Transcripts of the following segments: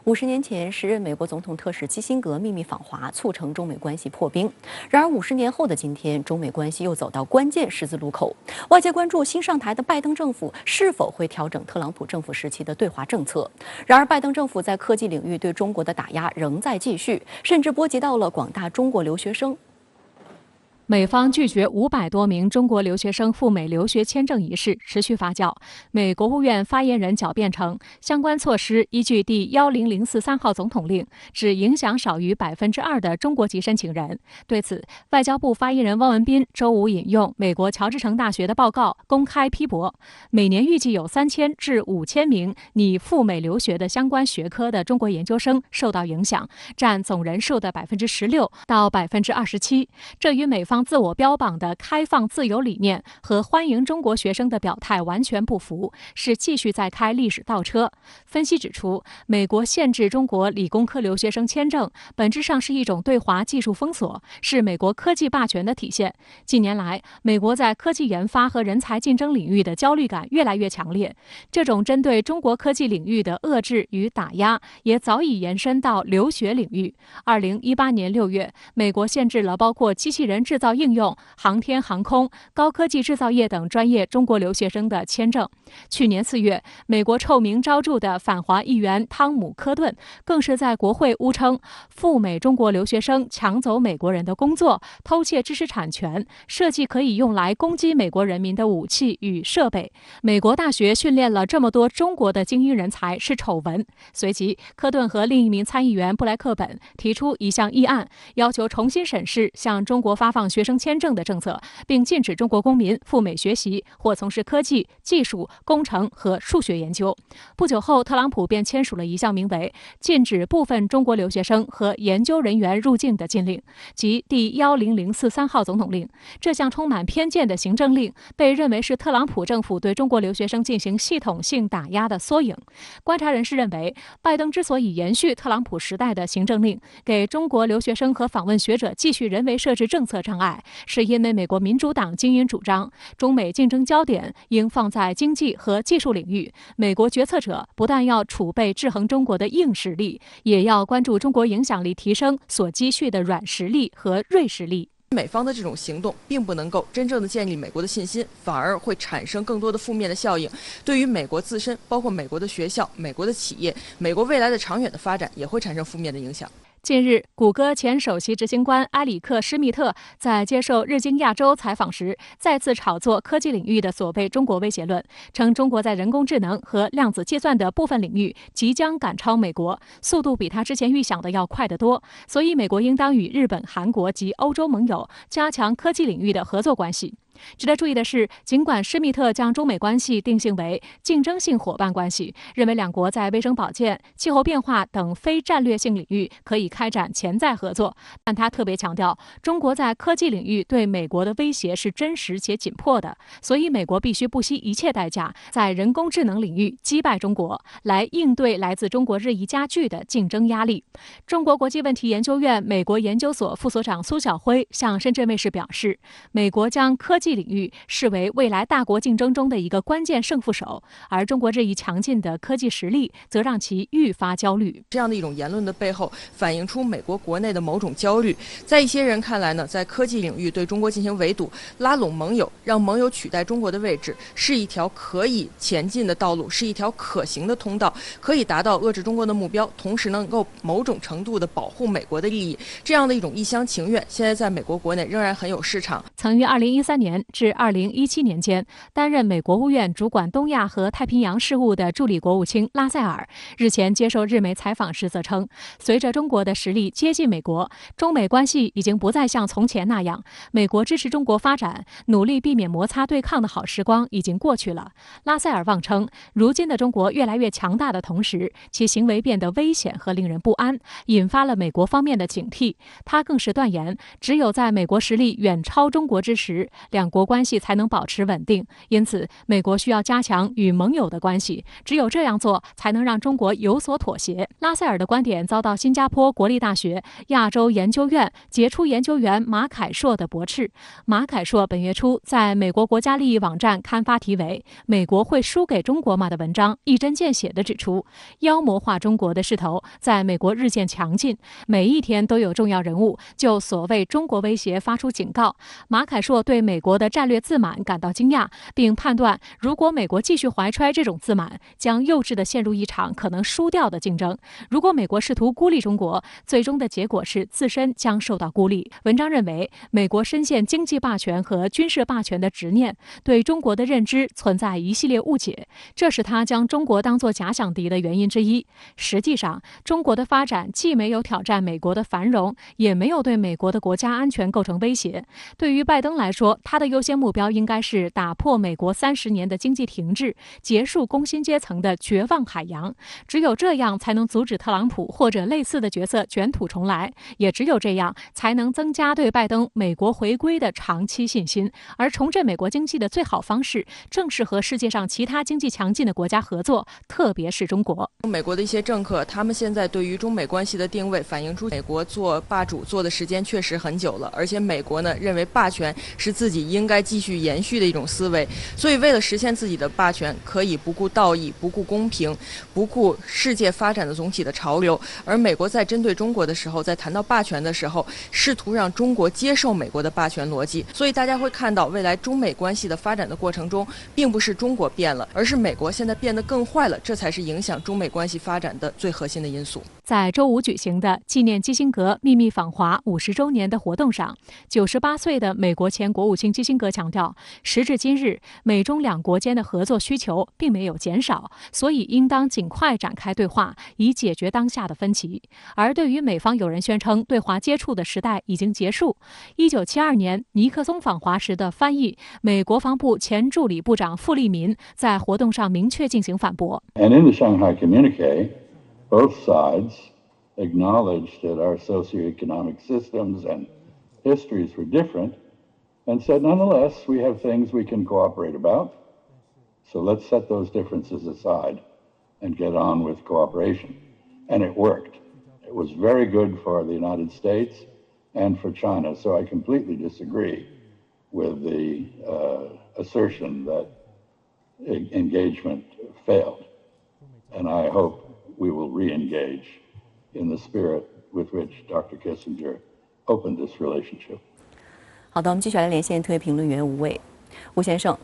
50年前，时任美国总统特使基辛格秘密访华，促成中美关系破冰。然而，50年后的今天，中美关系又走到关键十字路口。外界关注新上台的拜登政府是否会调整特朗普政府时期的对华政策。然而，拜登政府在科技领域对中国的打压仍在继续，甚至波及到了广大中国留学生。美方拒绝500多名中国留学生赴美留学签证一事持续发酵。美国务院发言人狡辩称，相关措施依据第10043号总统令，只影响少于2%的中国籍申请人。对此，外交部发言人汪文斌周五引用美国乔治城大学的报告公开批驳，每年预计有3000至5000名拟赴美留学的相关学科的中国研究生受到影响，占总人数的16%到27%。这与美方自我标榜的开放自由理念和欢迎中国学生的表态完全不符，是继续在开历史倒车。分析指出，美国限制中国理工科留学生签证，本质上是一种对华技术封锁，是美国科技霸权的体现。近年来，美国在科技研发和人才竞争领域的焦虑感越来越强烈，这种针对中国科技领域的遏制与打压，也早已延伸到留学领域。2018年6月，美国限制了包括机器人制造应用、航天航空、高科技制造业等专业中国留学生的签证。去年4月，美国臭名昭著的反华议员汤姆·科顿更是在国会诬称，赴美中国留学生抢走美国人的工作，偷窃知识产权，设计可以用来攻击美国人民的武器与设备。美国大学训练了这么多中国的精英人才是丑闻。随即，科顿和另一名参议员布莱克本提出一项议案，要求重新审视向中国发放学生签证的政策，并禁止中国公民赴美学习或从事科技、技术、工程和数学研究。不久后，特朗普便签署了一项名为《禁止部分中国留学生和研究人员入境的禁令》，即第10043号总统令。这项充满偏见的行政令被认为是特朗普政府对中国留学生进行系统性打压的缩影。观察人士认为，拜登之所以延续特朗普时代的行政令，给中国留学生和访问学者继续人为设置政策障碍，是因为美国民主党精英主张中美竞争焦点应放在经济和技术领域，美国决策者不但要储备制衡中国的硬实力，也要关注中国影响力提升所积蓄的软实力和锐实力。美方的这种行动并不能够真正的建立美国的信心，反而会产生更多的负面的效应，对于美国自身，包括美国的学校、美国的企业、美国未来的长远的发展也会产生负面的影响。近日，谷歌前首席执行官埃里克·施密特在接受日经亚洲采访时，再次炒作科技领域的所谓中国威胁论，称中国在人工智能和量子计算的部分领域即将赶超美国，速度比他之前预想的要快得多，所以美国应当与日本、韩国及欧洲盟友加强科技领域的合作关系。值得注意的是，尽管施密特将中美关系定性为竞争性伙伴关系，认为两国在卫生保健、气候变化等非战略性领域可以开展潜在合作，但他特别强调，中国在科技领域对美国的威胁是真实且紧迫的，所以美国必须不惜一切代价，在人工智能领域击败中国，来应对来自中国日益加剧的竞争压力。中国国际问题研究院美国研究所副所长苏晓辉向深圳卫视表示，美国将科技领域视为未来大国竞争中的一个关键胜负手，而中国日益强劲的科技实力则让其愈发焦虑。这样的一种言论的背后，反映出美国国内的某种焦虑。在一些人看来呢，在科技领域对中国进行围堵，拉拢盟友，让盟友取代中国的位置，是一条可以前进的道路，是一条可行的通道，可以达到遏制中国的目标，同时能够某种程度的保护美国的利益。这样的一种一厢情愿，现在在美国国内仍然很有市场。曾于2013年至2017年间担任美国务院主管东亚和太平洋事务的助理国务卿拉塞尔日前接受日媒采访时则称，随着中国的实力接近美国，中美关系已经不再像从前那样，美国支持中国发展，努力避免摩擦对抗的好时光已经过去了。拉塞尔妄称，如今的中国越来越强大的同时，其行为变得危险和令人不安，引发了美国方面的警惕。他更是断言，只有在美国实力远超中国之时，两国关系才能保持稳定，因此美国需要加强与盟友的关系，只有这样做才能让中国有所妥协。拉塞尔的观点遭到新加坡国立大学亚洲研究院杰出研究员马凯硕的驳斥。马凯硕本月初在美国国家利益网站刊发题为《美国会输给中国吗》的文章，一针见血地指出，妖魔化中国的势头在美国日渐强劲，每一天都有重要人物就所谓中国威胁发出警告。马凯硕对美国的战略自满感到惊讶，并判断，如果美国继续怀揣这种自满，将幼稚地陷入一场可能输掉的竞争。如果美国试图孤立中国，最终的结果是自身将受到孤立。文章认为，美国深陷经济霸权和军事霸权的执念，对中国的认知存在一系列误解，这是他将中国当作假想敌的原因之一。实际上，中国的发展既没有挑战美国的繁荣，也没有对美国的国家安全构成威胁。对于拜登来说，他的优先目标应该是打破美国30年的经济停滞，结束工薪阶层的绝望海洋。只有这样才能阻止特朗普或者类似的角色卷土重来，也只有这样才能增加对拜登美国回归的长期信心。而重振美国经济的最好方式，正是和世界上其他经济强劲的国家合作，特别是中国。美国的一些政客，他们现在对于中美关系的定位，反映出美国做霸主做的时间确实很久了，而且美国呢认为霸权是自己应该继续延续的一种思维，所以为了实现自己的霸权，可以不顾道义、不顾公平、不顾世界发展的总体的潮流。而美国在针对中国的时候，在谈到霸权的时候，试图让中国接受美国的霸权逻辑。所以大家会看到，未来中美关系的发展的过程中，并不是中国变了，而是美国现在变得更坏了，这才是影响中美关系发展的最核心的因素。在周五举行的纪念基辛格秘密访华50周年的活动上，98岁的美国前国务卿基辛格强调，时至今日，美中两国间的合作需求并没有减少，所以应当尽快展开对话，以解决当下的分歧。而对于美方有人宣称对华接触的时代已经结束，1972年尼克松访华时的翻译，美国防部前助理部长傅利民在活动上明确进行反驳。And in the Shanghai communique, both sides acknowledged that our socioeconomic systems and histories were different and said, nonetheless, we have things we can cooperate about. So let's set those differences aside and get on with cooperation. And it worked. It was very good for the United States and for China. So I completely disagree with the assertion that engagement failed. And I hope we will re-engage in the spirit with which Dr. Kissinger opened this relationship. 好的，我们继续来连线特约评论员吴伟。吴先生，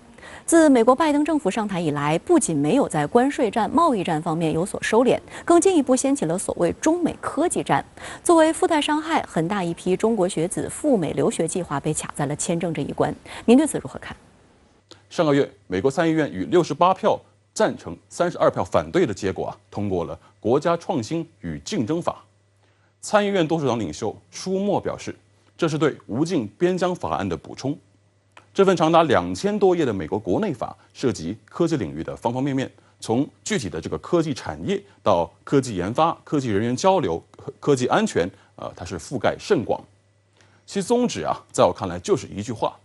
自美国拜登政府上台以来，不仅没有在关税战、贸易战方面有所收敛，更进一步掀起了所谓中美科技战。作为附带伤害，很大一批中国学子赴美留学计划被卡在了签证这一关。您对此如何看？上个月，美国参议院以68票赞成、32票反对的结果通过了《国家创新与竞争法》。参议院多数党领袖舒默表示，这是对无尽边疆法案的补充。这份长达2000多页的美国国内法涉及科技领域的方方面面，从具体的这个科技产业到科技研发、科技人员交流、科技安全，它是覆盖甚广。其宗旨在我看来就是一句话：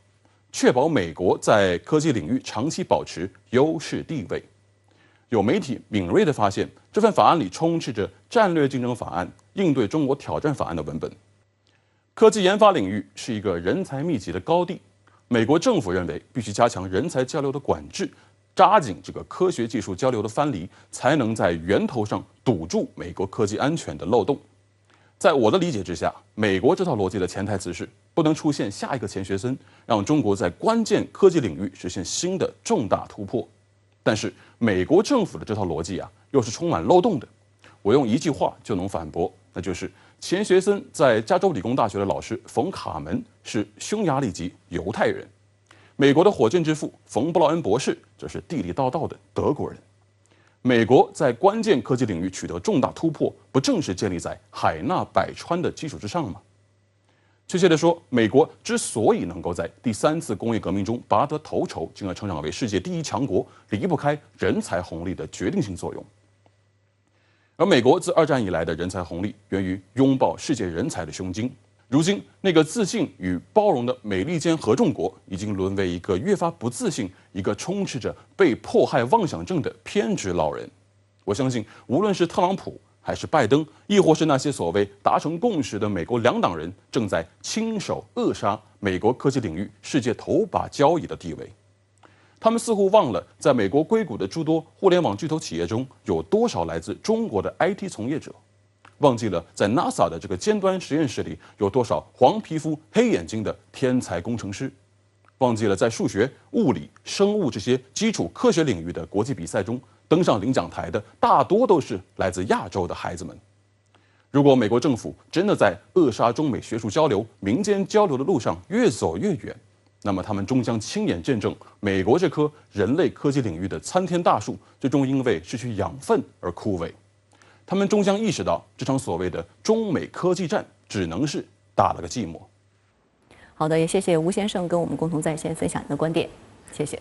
确保美国在科技领域长期保持优势地位。有媒体敏锐地发现，这份法案里充斥着战略竞争法案、应对中国挑战法案的文本。科技研发领域是一个人才密集的高地，美国政府认为必须加强人才交流的管制，扎紧这个科学技术交流的藩篱，才能在源头上堵住美国科技安全的漏洞。在我的理解之下，美国这套逻辑的潜台词是不能出现下一个钱学森，让中国在关键科技领域实现新的重大突破。但是美国政府的这套逻辑又是充满漏洞的。我用一句话就能反驳，那就是钱学森在加州理工大学的老师冯卡门是匈牙利籍犹太人，美国的火箭之父冯布劳恩博士则是地地道道的德国人。美国在关键科技领域取得重大突破，不正是建立在海纳百川的基础之上吗？确切地说，美国之所以能够在第3次工业革命中拔得头筹，进而成长为世界第1强国，离不开人才红利的决定性作用。而美国自2战以来的人才红利，源于拥抱世界人才的胸襟。如今，那个自信与包容的美利坚合众国，已经沦为一个越发不自信、一个充斥着被迫害妄想症的偏执老人。我相信，无论是特朗普，还是拜登，亦或是那些所谓达成共识的美国两党人，正在亲手扼杀美国科技领域世界头把交椅的地位。他们似乎忘了，在美国硅谷的诸多互联网巨头企业中，有多少来自中国的 IT 从业者，忘记了在 NASA 的这个尖端实验室里，有多少黄皮肤黑眼睛的天才工程师，忘记了在数学、物理、生物这些基础科学领域的国际比赛中，登上领奖台的大多都是来自亚洲的孩子们。如果美国政府真的在扼杀中美学术交流、民间交流的路上越走越远，那么他们终将亲眼见证美国这棵人类科技领域的参天大树，最终因为失去养分而枯萎。他们终将意识到，这场所谓的中美科技战只能是打了个寂寞。好的，也谢谢吴先生跟我们共同在线分享您的观点，谢谢。